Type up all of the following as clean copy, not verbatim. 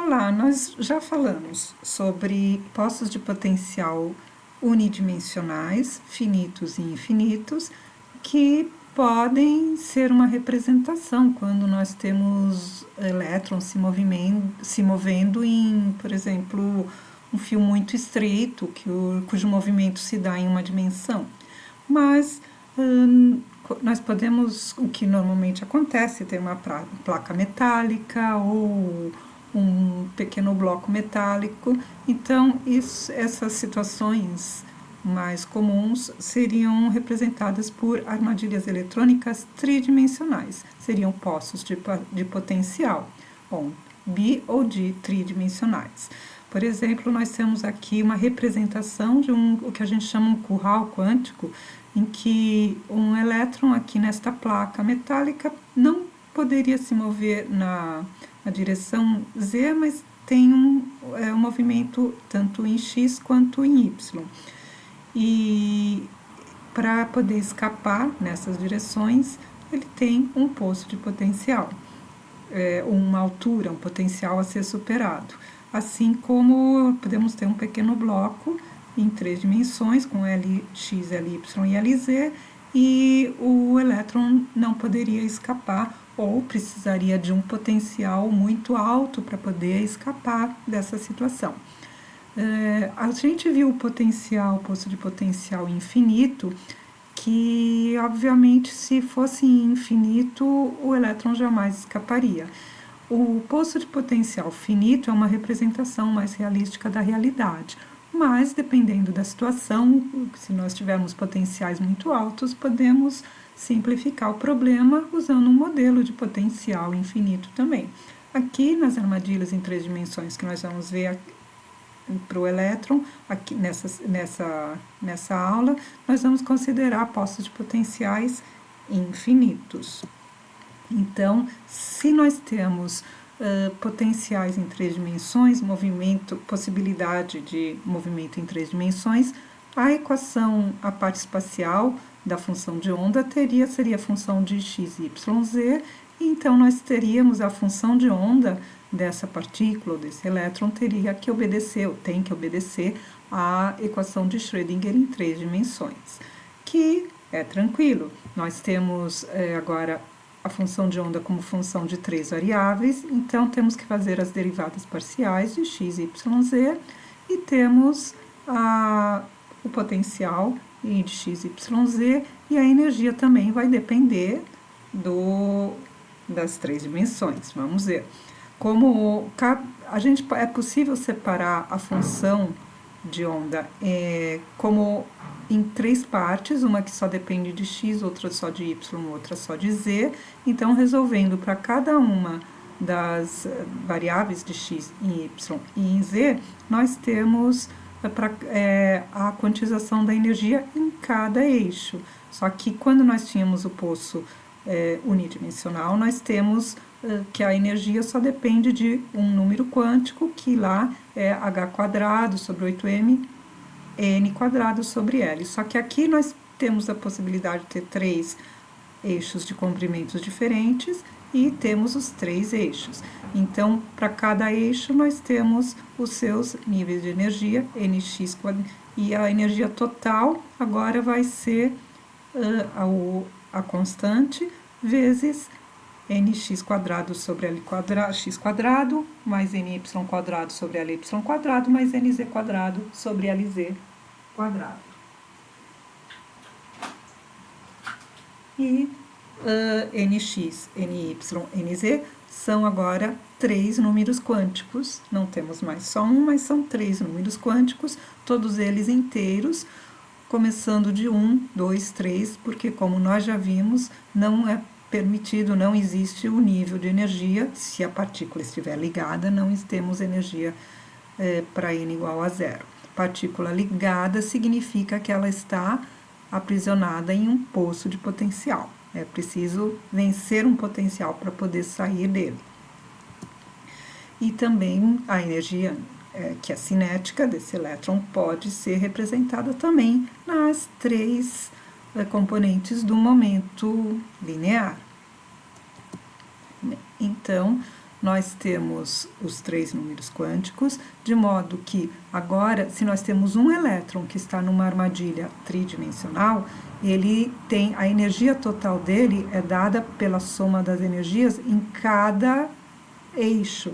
Vamos lá, nós já falamos sobre postos de potencial unidimensionais, finitos e infinitos, que podem ser uma representação quando nós temos elétrons se movendo em, por exemplo, um fio muito estreito, cujo movimento se dá em uma dimensão. Mas nós podemos, o que normalmente acontece, ter uma placa metálica ou um pequeno bloco metálico. Então, essas situações mais comuns seriam representadas por armadilhas eletrônicas tridimensionais. Seriam postos de potencial, ou de tridimensionais. Por exemplo, nós temos aqui uma representação de o que a gente chama um curral quântico, em que um elétron aqui nesta placa metálica não poderia se mover na direção Z, mas tem um movimento tanto em X quanto em Y. E para poder escapar nessas direções, ele tem um posto de potencial, uma altura, um potencial a ser superado. Assim como podemos ter um pequeno bloco em 3 dimensões, com Lx, Ly e Lz, e o elétron não poderia escapar ou precisaria de um potencial muito alto para poder escapar dessa situação. A gente viu o posto de potencial infinito, que obviamente se fosse infinito o elétron jamais escaparia. O posto de potencial finito é uma representação mais realística da realidade, mas dependendo da situação, se nós tivermos potenciais muito altos, podemos simplificar o problema usando um modelo de potencial infinito também. Aqui nas armadilhas em 3 dimensões que nós vamos ver para o elétron, aqui nessa aula, nós vamos considerar postos de potenciais infinitos. Então, se nós temos potenciais em 3 dimensões, possibilidade de movimento em 3 dimensões, a equação, a parte espacial da função de onda seria a função de x, y, z, e então nós teríamos a função de onda dessa partícula ou desse elétron teria que obedecer, ou tem que obedecer, à equação de Schrödinger em 3 dimensões, que é tranquilo. Nós temos agora a função de onda como função de 3 variáveis, então temos que fazer as derivadas parciais de x, y, z, e temos o potencial de x, y, z, e a energia também vai depender das 3 dimensões. Vamos ver. Como é possível separar a função de onda como em 3 partes, uma que só depende de x, outra só de y, outra só de z. Então, resolvendo para cada uma das variáveis de x em y e em z, nós temos a quantização da energia em cada eixo. Só que quando nós tínhamos o poço unidimensional, nós temos que a energia só depende de um número quântico, que lá é h² sobre 8m, n² sobre L. Só que aqui nós temos a possibilidade de ter 3 eixos de comprimentos diferentes e temos os 3 eixos. Então, para cada eixo, nós temos os seus níveis de energia, nx², e a energia total agora vai ser a constante vezes nx² sobre x², mais ny² sobre ly², mais nz² sobre lz². E nx, ny, nz são agora 3 números quânticos. Não temos mais só um, mas são 3 números quânticos, todos eles inteiros, começando de 1, 2, 3, porque como nós já vimos, não é permitido, não existe o nível de energia, se a partícula estiver ligada, não temos energia para n igual a 0. Partícula ligada significa que ela está aprisionada em um poço de potencial. É preciso vencer um potencial para poder sair dele. E também a energia que é cinética desse elétron pode ser representada também nas 3 componentes do momento linear. Então, nós temos os 3 números quânticos, de modo que agora, se nós temos um elétron que está numa armadilha tridimensional, ele tem, a energia total dele é dada pela soma das energias em cada eixo.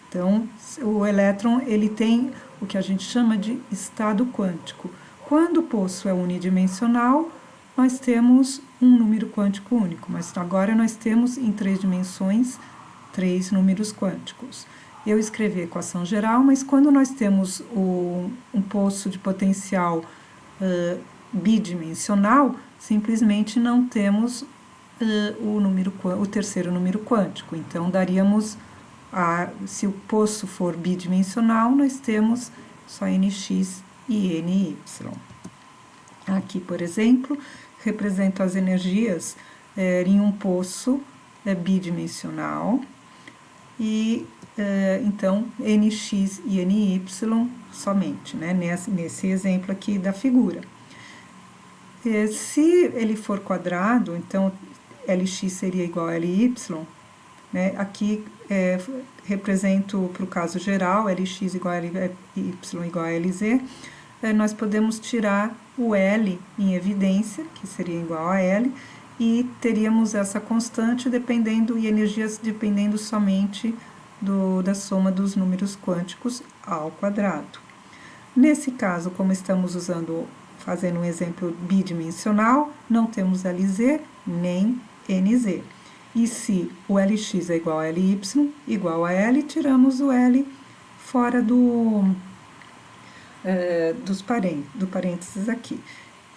Então, o elétron, ele tem o que a gente chama de estado quântico. Quando o poço é unidimensional, nós temos um número quântico único, mas agora nós temos em 3 dimensões 3 números quânticos. Eu escrevi a equação geral, mas quando nós temos um poço de potencial bidimensional, simplesmente não temos o terceiro número quântico. Então, daríamos, se o poço for bidimensional, nós temos só Nx e Ny. Aqui, por exemplo, represento as energias em um poço bidimensional, e então Nx e Ny somente, né, nesse exemplo aqui da figura. Se ele for quadrado, então Lx seria igual a Ly, né, aqui represento para o caso geral, Lx igual a Ly igual a Lz, nós podemos tirar o L em evidência, que seria igual a L, e teríamos essa constante dependendo, e energias dependendo somente da soma dos números quânticos ao quadrado. Nesse caso, como estamos fazendo um exemplo bidimensional, não temos Lz nem Nz. E se o Lx é igual a Ly igual a L, tiramos o L fora do parênteses aqui.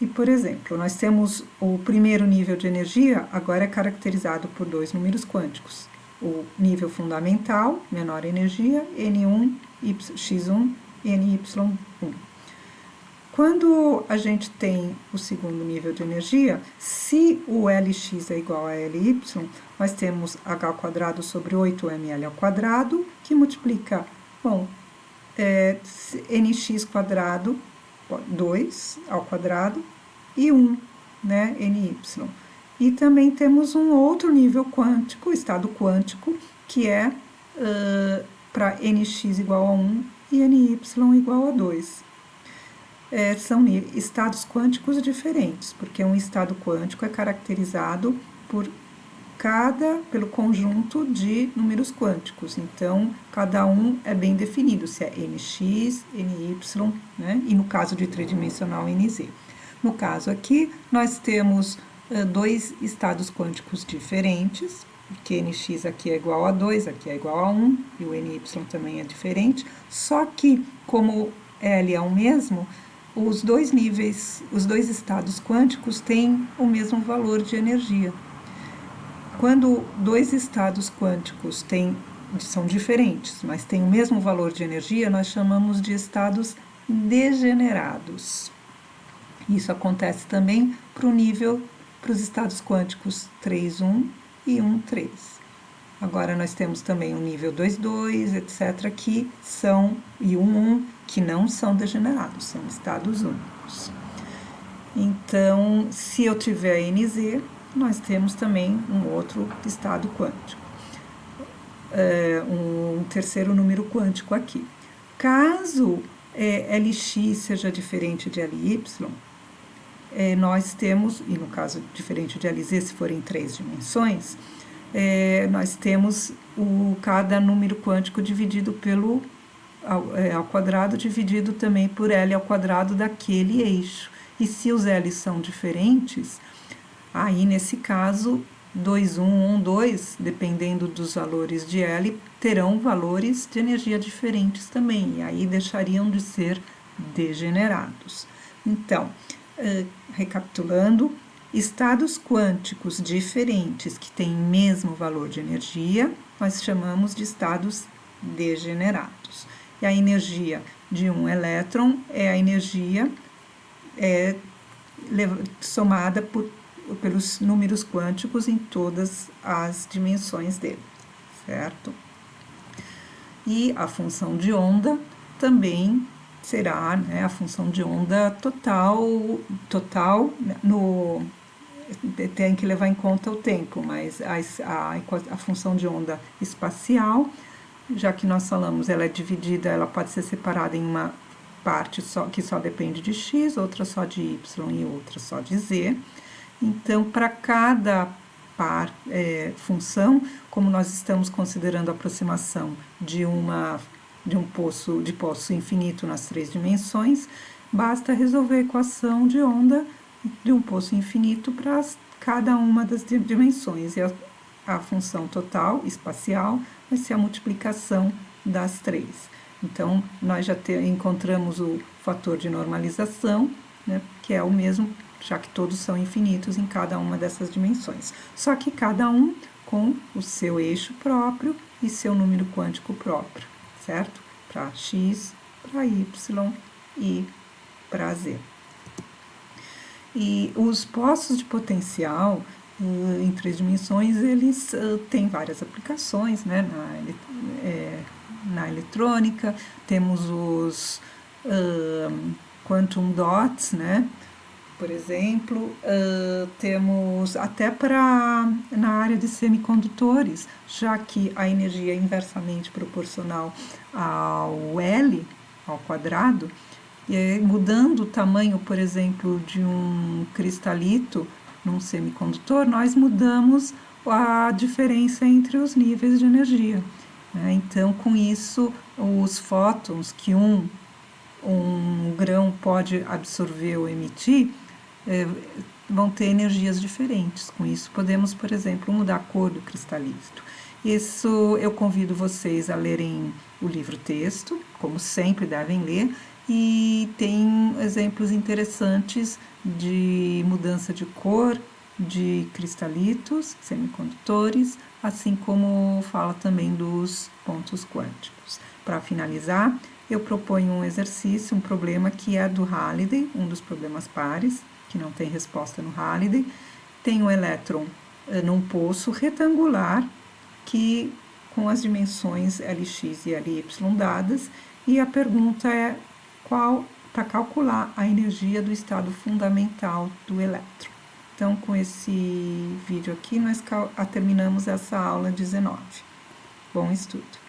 E, por exemplo, nós temos o primeiro nível de energia, agora é caracterizado por 2 números quânticos. O nível fundamental, menor energia, N1, X1 e NY1. Quando a gente tem o segundo nível de energia, se o Lx é igual a Ly, nós temos h² sobre 8ml², que multiplica, nx², 2 ao quadrado, e 1, né, ny. E também temos um outro nível quântico, estado quântico, que é para nx igual a 1 e ny igual a 2. São estados quânticos diferentes, porque um estado quântico é caracterizado pelo conjunto de números quânticos. Então, cada um é bem definido, se é nx, ny, né? E no caso de tridimensional, nz. No caso aqui, nós temos 2 estados quânticos diferentes, porque nx aqui é igual a 2, aqui é igual a 1, e o ny também é diferente, só que, como L é o mesmo, os dois estados quânticos têm o mesmo valor de energia. Quando 2 estados quânticos são diferentes, mas têm o mesmo valor de energia, nós chamamos de estados degenerados. Isso acontece também para os estados quânticos 3,1 e 1,3. Agora, nós temos também o nível 2,2, etc., e 1,1, que não são degenerados, são estados únicos. Então, se eu tiver NZ, nós temos também um outro estado quântico, um terceiro número quântico aqui. Caso Lx seja diferente de Ly, nós temos, e no caso diferente de Lz, se for em 3 dimensões, nós temos cada número quântico dividido ao quadrado, dividido também por L ao quadrado daquele eixo. E se os L's são diferentes, aí nesse caso 2,1, 1,2, dependendo dos valores de L, terão valores de energia diferentes também, e aí deixariam de ser degenerados. Então, recapitulando, estados quânticos diferentes que têm mesmo valor de energia, nós chamamos de estados degenerados. E a energia de um elétron é a energia somada pelos números quânticos em todas as dimensões dele, certo? E a função de onda também será, né, a função de onda total tem que levar em conta o tempo, mas a função de onda espacial, já que nós falamos, ela é dividida, ela pode ser separada em uma parte que só depende de x, outra só de y e outra só de z. Então, para cada função, como nós estamos considerando a aproximação de um poço infinito nas 3 dimensões, basta resolver a equação de onda de um poço infinito para cada uma das dimensões. E a função total, espacial, vai ser a multiplicação das 3. Então, nós já encontramos o fator de normalização, né, que é o mesmo, já que todos são infinitos em cada uma dessas dimensões. Só que cada um com o seu eixo próprio e seu número quântico próprio, certo? Para x, para y e para z. E os poços de potencial em 3 dimensões, eles têm várias aplicações, né? Na eletrônica, temos os quantum dots, né? Por exemplo, temos até na área de semicondutores, já que a energia é inversamente proporcional ao L, ao quadrado, e mudando o tamanho, por exemplo, de um cristalito num semicondutor, nós mudamos a diferença entre os níveis de energia, né? Então, com isso, os fótons que um grão pode absorver ou emitir, vão ter energias diferentes. Com isso, podemos, por exemplo, mudar a cor do cristalito. Isso eu convido vocês a lerem o livro-texto, como sempre devem ler, e tem exemplos interessantes de mudança de cor de cristalitos, semicondutores, assim como fala também dos pontos quânticos. Para finalizar, eu proponho um exercício, um problema que é do Halliday, um dos problemas pares, que não tem resposta no Halliday. Tem um elétron num poço retangular, que com as dimensões Lx e Ly dadas, e a pergunta é para calcular a energia do estado fundamental do elétron. Então, com esse vídeo aqui, nós terminamos essa aula 19. Bom estudo!